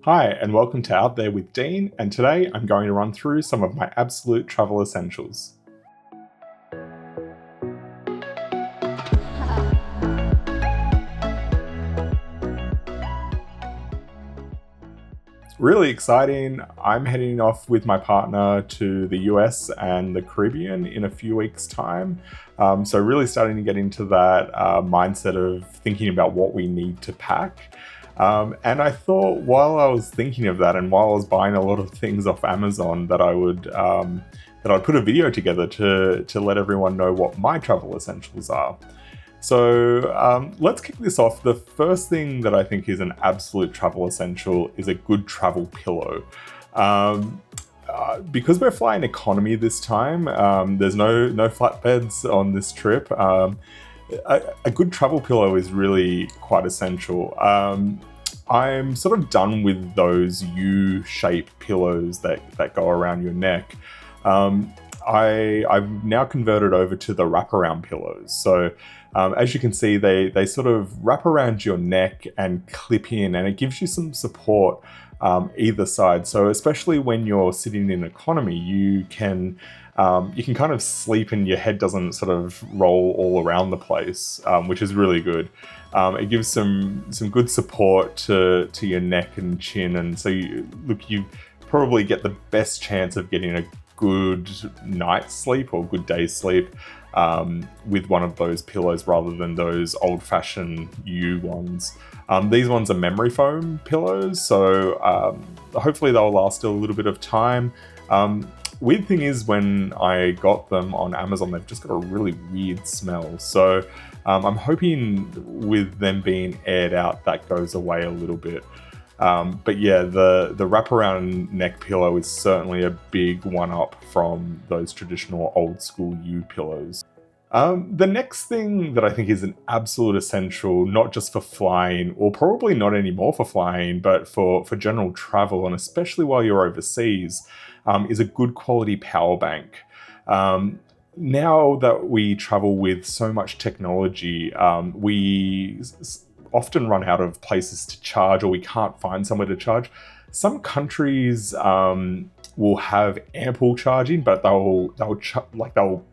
Hi, and welcome to Out There with Dean, and today I'm going to run through some of my absolute travel essentials. Really exciting. I'm heading off with my partner to the US and the Caribbean in a few weeks' time. So, really starting to get into that mindset of thinking about what we need to pack. And I thought while I was thinking of that and while I was buying a lot of things off Amazon that I'd put a video together to let everyone know what my travel essentials are. So let's kick this off. The first thing that I think is an absolute travel essential is a good travel pillow. Um, because we're flying economy this time, there's no flatbeds on this trip. A good travel pillow is really quite essential. I'm sort of done with those U-shaped pillows that go around your neck. I've now converted over to the wraparound pillows. So as you can see, they sort of wrap around your neck and clip in, and it gives you some support either side. So especially when you're sitting in economy, you can kind of sleep and your head doesn't sort of roll all around the place, which is really good. It gives some good support to your neck and chin, and so you probably get the best chance of getting a good night's sleep or good day's sleep with one of those pillows rather than those old-fashioned U ones. These ones are memory foam pillows, so hopefully they'll last a little bit of time. Weird thing is, when I got them on Amazon, they've just got a really weird smell. So I'm hoping with them being aired out, that goes away a little bit. But yeah, the wraparound neck pillow is certainly a big one-up from those traditional old school U pillows. The next thing that I think is an absolute essential, not just for flying, or probably not anymore for flying, but for general travel, and especially while you're overseas, is a good quality power bank. Now that we travel with so much technology, we often run out of places to charge, or we can't find somewhere to charge. Some countries will have ample charging, but they'll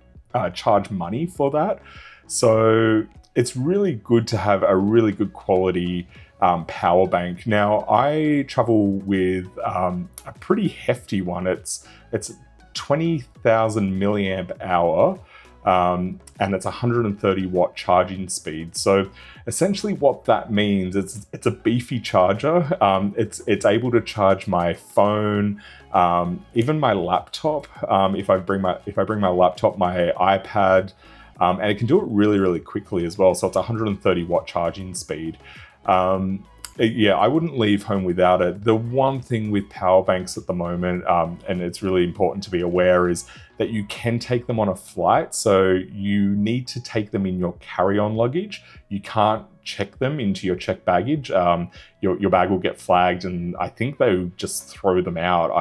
charge money for that. So it's really good to have a really good quality power bank. Now I travel with a pretty hefty one. It's 20,000 milliamp hour. And it's 130 watt charging speed. So essentially what that means is it's a beefy charger. It's able to charge my phone, even my laptop. If I bring my laptop, my iPad, and it can do it really, really quickly as well. So it's 130 watt charging speed. Yeah, I wouldn't leave home without it. The one thing with power banks at the moment, and it's really important to be aware, is that you can take them on a flight. So you need to take them in your carry-on luggage. You can't check them into your checked baggage. Your bag will get flagged, and I think they just throw them out.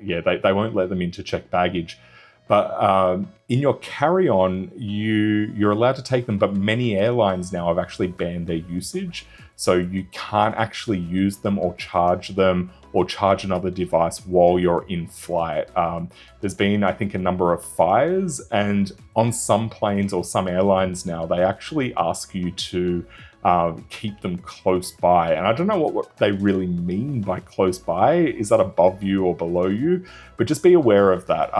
They won't let them into checked baggage. But in your carry-on, you're allowed to take them, but many airlines now have actually banned their usage. So you can't actually use them or charge another device while you're in flight. There's been, I think, a number of fires, and on some planes or some airlines now, they actually ask you to keep them close by. And I don't know what they really mean by close by. Is that above you or below you? But just be aware of that.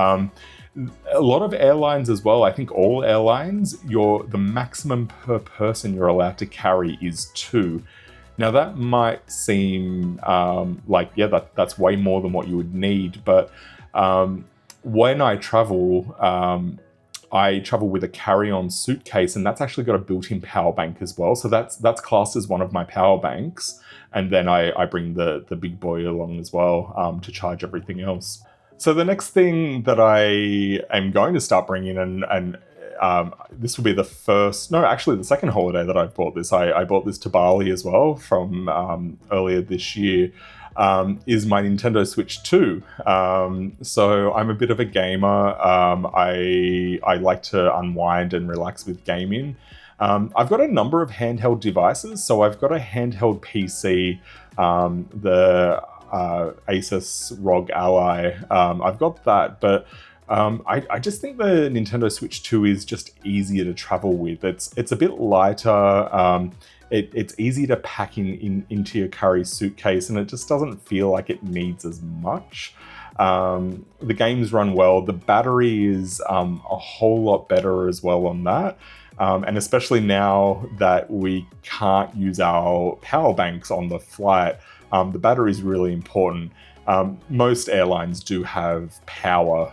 A lot of airlines as well, I think all airlines, the maximum per person you're allowed to carry is 2. Now that might seem that's way more than what you would need, but when I travel with a carry-on suitcase, and that's actually got a built-in power bank as well. So that's classed as one of my power banks, and then I bring the big boy along as well to charge everything else. So the next thing that I am going to start bringing, and this will be the second holiday that I've bought this. I bought this to Bali as well from earlier this year, is my Nintendo Switch 2. So I'm a bit of a gamer. I like to unwind and relax with gaming. I've got a number of handheld devices. So I've got a handheld PC. Asus ROG Ally. I've got that, but I just think the Nintendo Switch 2 is just easier to travel with. It's a bit lighter. It's easy to pack into your carry suitcase, and it just doesn't feel like it needs as much. The games run well. The battery is a whole lot better as well on that. And especially now that we can't use our power banks on the flight, the battery is really important. Most airlines do have power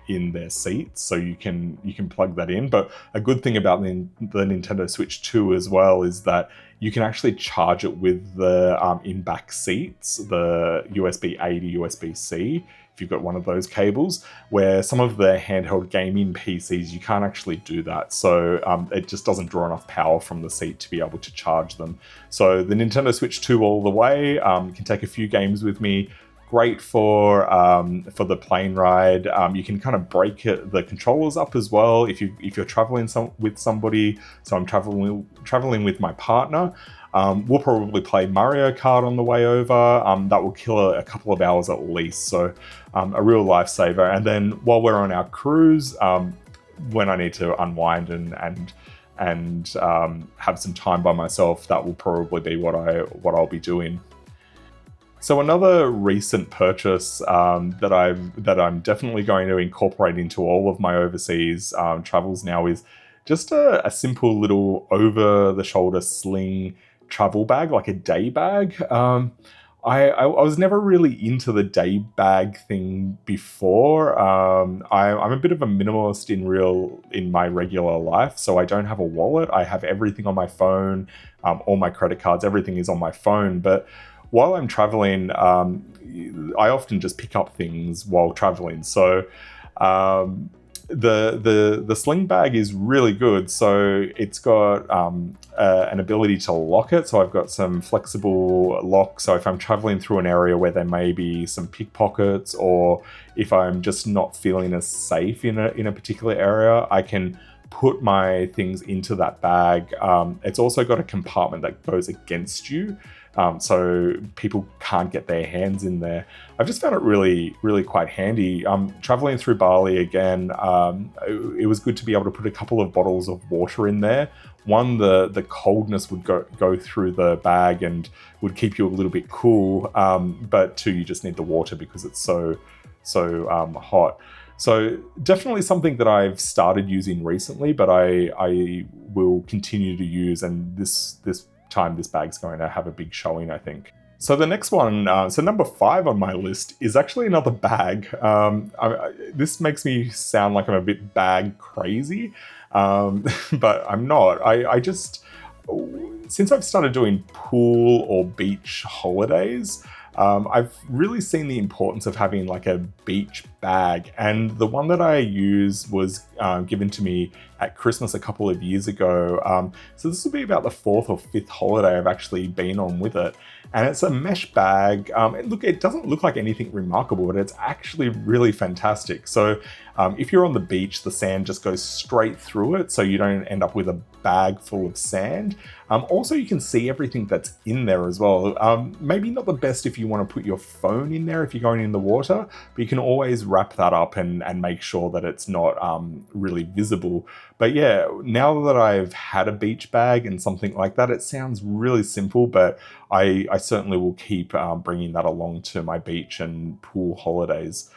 in their seats, so you can plug that in. But a good thing about the Nintendo Switch 2 as well is that you can actually charge it with the in-back seats, the USB-A to USB-C, if you've got one of those cables, where some of the handheld gaming PCs, you can't actually do that. So it just doesn't draw enough power from the seat to be able to charge them. So the Nintendo Switch 2 all the way, can take a few games with me. Great for the plane ride. You can kind of break the controllers up as well if you're traveling with somebody. So I'm traveling with my partner. We'll probably play Mario Kart on the way over. That will kill a couple of hours at least. So a real lifesaver. And then while we're on our cruise, when I need to unwind and have some time by myself, that will probably be what I'll be doing. So another recent purchase that I'm definitely going to incorporate into all of my overseas travels now is just a simple little over-the-shoulder sling travel bag, like a day bag. I was never really into the day bag thing before. I'm a bit of a minimalist in my regular life, so I don't have a wallet. I have everything on my phone, all my credit cards, everything is on my phone. But while I'm traveling, I often just pick up things while traveling. So the sling bag is really good. So it's got an ability to lock it. So I've got some flexible lock. So if I'm traveling through an area where there may be some pickpockets, or if I'm just not feeling as safe in a particular area, I can put my things into that bag. It's also got a compartment that goes against you. So people can't get their hands in there. I've just found it really, really quite handy. Traveling through Bali again, it was good to be able to put a couple of bottles of water in there. One, the coldness would go through the bag and would keep you a little bit cool. But two, you just need the water because it's so hot. So definitely something that I've started using recently, but I will continue to use, and this time this bag's going to have a big showing, I think. So the next one, so number 5 on my list is actually another bag. This makes me sound like I'm a bit bag crazy, but I'm not. I just, since I've started doing pool or beach holidays, I've really seen the importance of having like a beach bag, and the one that I use was given to me at Christmas a couple of years ago. So this will be about the 4th or 5th holiday I've actually been on with it, and it's a mesh bag. It doesn't look like anything remarkable, but it's actually really fantastic. So if you're on the beach, the sand just goes straight through it, so you don't end up with a bag full of sand. Also, you can see everything that's in there as well. Maybe not the best if you want to put your phone in there if you're going in the water, but you can always wrap that up and make sure that it's not really visible. But yeah, now that I've had a beach bag and something like that, it sounds really simple, but I certainly will keep bringing that along to my beach and pool holidays.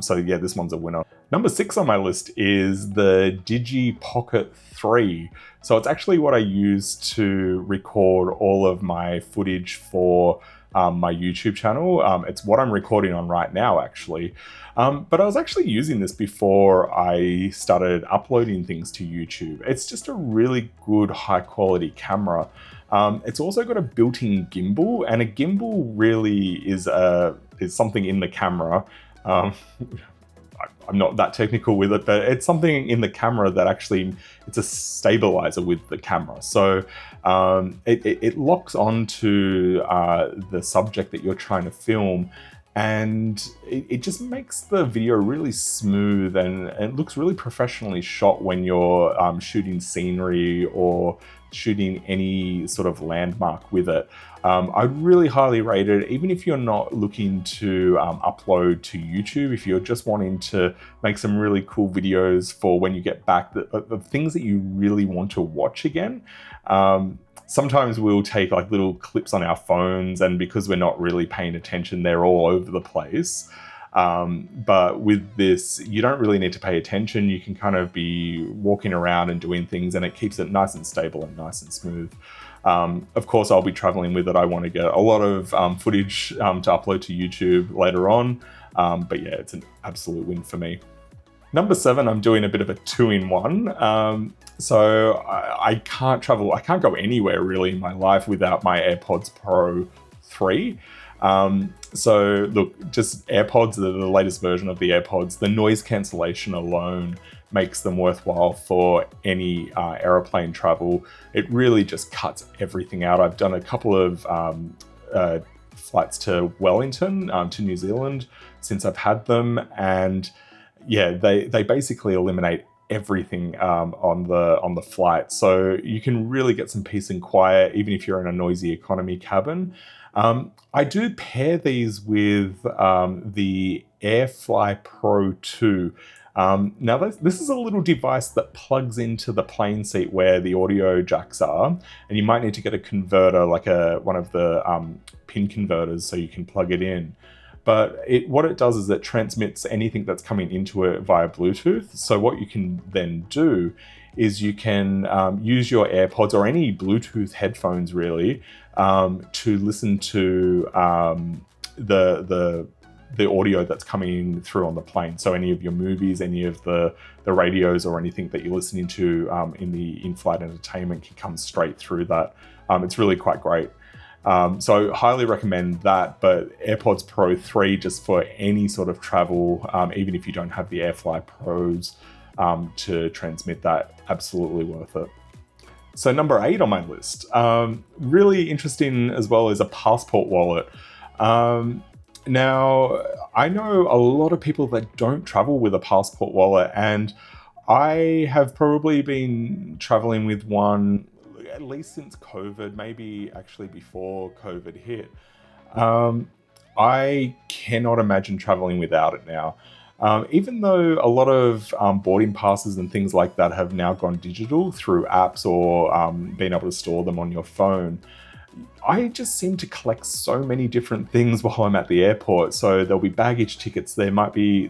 So yeah, this one's a winner. Number 6 on my list is the Digi Pocket 3. So it's actually what I use to record all of my footage for my YouTube channel. It's what I'm recording on right now, actually. But I was actually using this before I started uploading things to YouTube. It's just a really good, high quality camera. It's also got a built-in gimbal, and a gimbal really is something in the camera. I'm not that technical with it, but it's something in the camera that actually, it's a stabilizer with the camera. So it locks onto the subject that you're trying to film, and it just makes the video really smooth, and it looks really professionally shot when you're shooting scenery or shooting any sort of landmark with it. I'd really highly rate it, even if you're not looking to upload to YouTube, if you're just wanting to make some really cool videos for when you get back, the things that you really want to watch again. Sometimes we'll take like little clips on our phones, and because we're not really paying attention, they're all over the place. But with this, you don't really need to pay attention. You can kind of be walking around and doing things, and it keeps it nice and stable and nice and smooth. Of course, I'll be traveling with it. I want to get a lot of footage to upload to YouTube later on. But yeah, it's an absolute win for me. Number 7, I'm doing a bit of a 2-in-1. So I can't travel, I can't go anywhere really in my life without my AirPods Pro 3. So look, just AirPods, the latest version of the AirPods, the noise cancellation alone makes them worthwhile for any aeroplane travel. It really just cuts everything out. I've done a couple of flights to Wellington, to New Zealand, since I've had them, and yeah, they basically eliminate everything on the flight. So you can really get some peace and quiet, even if you're in a noisy economy cabin. I do pair these with the AirFly Pro 2. Now this is a little device that plugs into the plane seat where the audio jacks are, and you might need to get a converter, like one of the pin converters, so you can plug it in. But what it does is it transmits anything that's coming into it via Bluetooth. So what you can then do is you can use your AirPods or any Bluetooth headphones really to listen to the audio that's coming through on the plane. So any of your movies, any of the radios or anything that you're listening to in the in-flight entertainment can come straight through that. It's really quite great. So highly recommend that, but AirPods Pro 3 just for any sort of travel, even if you don't have the AirFly Pros to transmit that, absolutely worth it. So number 8 on my list, really interesting as well, is a passport wallet. Now, I know a lot of people that don't travel with a passport wallet, and I have probably been traveling with one at least since COVID, maybe actually before COVID hit. I cannot imagine traveling without it now. Even though a lot of boarding passes and things like that have now gone digital through apps or being able to store them on your phone, I just seem to collect so many different things while I'm at the airport. So there'll be baggage tickets, there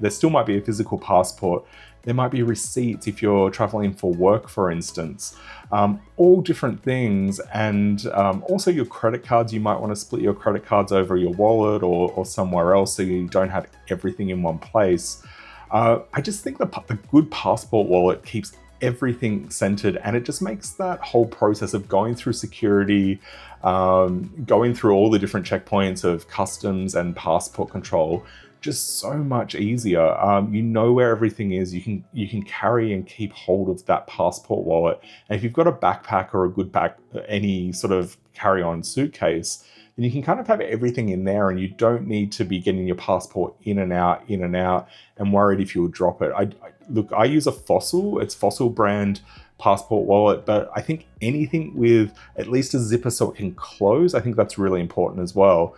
still might be a physical passport, there might be receipts if you're traveling for work, for instance, all different things. And also your credit cards, you might want to split your credit cards over your wallet or somewhere else so you don't have everything in one place. I just think the good passport wallet keeps everything centered, and it just makes that whole process of going through security, going through all the different checkpoints of customs and passport control just so much easier. You know where everything is. You can carry and keep hold of that passport wallet. And if you've got a backpack or a good any sort of carry-on suitcase, then you can kind of have everything in there, and you don't need to be getting your passport in and out, and worried if you'll drop it. Look, I use a Fossil. It's Fossil brand passport wallet, but I think anything with at least a zipper so it can close, I think that's really important as well.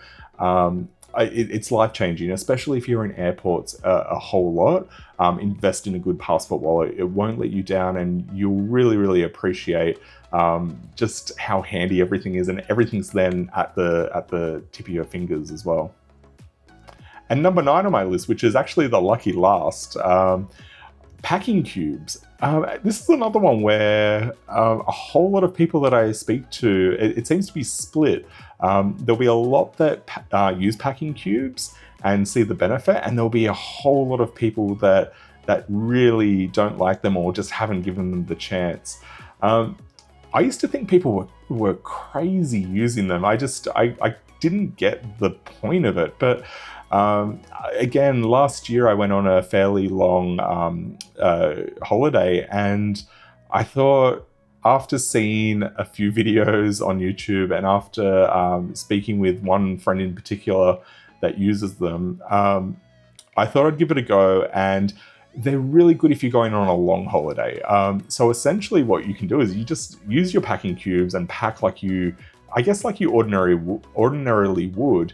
It's life-changing, especially if you're in airports a whole lot. Invest in a good passport wallet. It won't let you down, and you'll really, really appreciate just how handy everything is, and everything's then at the tip of your fingers as well. And number 9 on my list, which is actually the lucky last, packing cubes. This is another one where a whole lot of people that I speak to, it seems to be split. There'll be a lot that use packing cubes and see the benefit, and there'll be a whole lot of people that really don't like them or just haven't given them the chance. I used to think people were crazy using them. I didn't get the point of it, but again, last year I went on a fairly long holiday, and I thought, after seeing a few videos on YouTube and after speaking with one friend in particular that uses them, I thought I'd give it a go. And they're really good if you're going on a long holiday. So essentially what you can do is you just use your packing cubes and pack like you, I guess like you ordinarily would.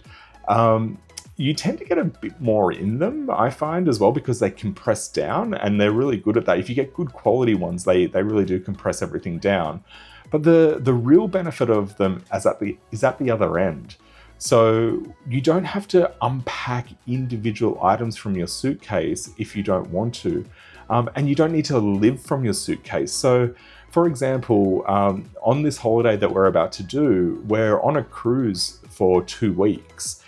You tend to get a bit more in them, I find, as well, because they compress down, and they're really good at that. If you get good quality ones, they really do compress everything down. But the real benefit of them is at the other end. So you don't have to unpack individual items from your suitcase if you don't want to. And you don't need to live from your suitcase. So for example, on this holiday that we're about to do, we're on a cruise for 2 weeks.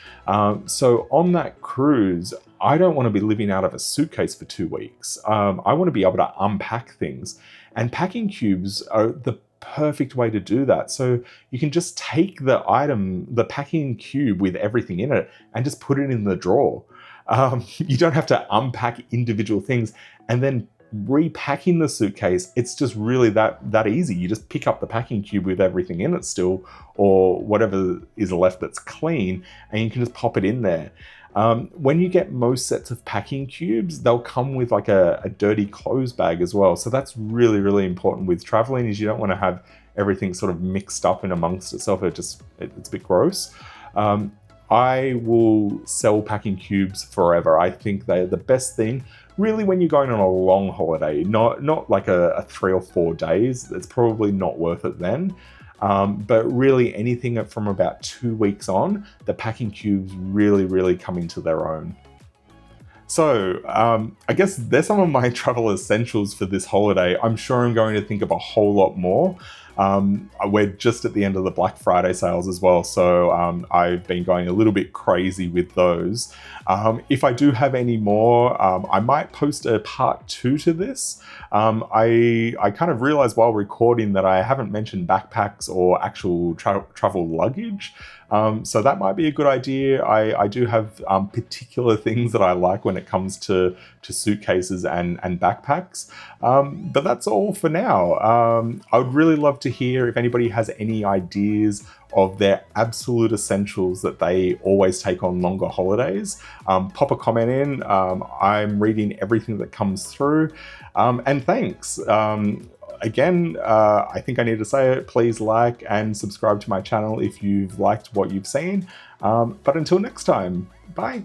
So on that cruise, I don't want to be living out of a suitcase for 2 weeks. I want to be able to unpack things. And packing cubes are the perfect way to do that. So you can just take the packing cube with everything in it, and just put it in the drawer. You don't have to unpack individual things and then repacking the suitcase. It's just really that easy. You just pick up the packing cube with everything in it still, or whatever is left that's clean, and you can just pop it in there. When you get most sets of packing cubes, they'll come with like a dirty clothes bag as well. So that's really, really important with traveling, is you don't want to have everything sort of mixed up in amongst itself. It's a bit gross. I will sell packing cubes forever. I think they're the best thing, really, when you're going on a long holiday, not like a 3 or 4 days. It's probably not worth it then. But really anything from about 2 weeks on, the packing cubes really, really come into their own. So I guess there's some of my travel essentials for this holiday. I'm sure I'm going to think of a whole lot more. We're just at the end of the Black Friday sales as well, so I've been going a little bit crazy with those. If I do have any more, I might post a part 2 to this. I kind of realized while recording that I haven't mentioned backpacks or actual travel luggage. So that might be a good idea. I do have particular things that I like when it comes to suitcases and backpacks. But that's all for now. I would really love to hear if anybody has any ideas of their absolute essentials that they always take on longer holidays. Pop a comment in. I'm reading everything that comes through. And thanks. Again, I think I need to say it, please like and subscribe to my channel if you've liked what you've seen. But until next time, bye.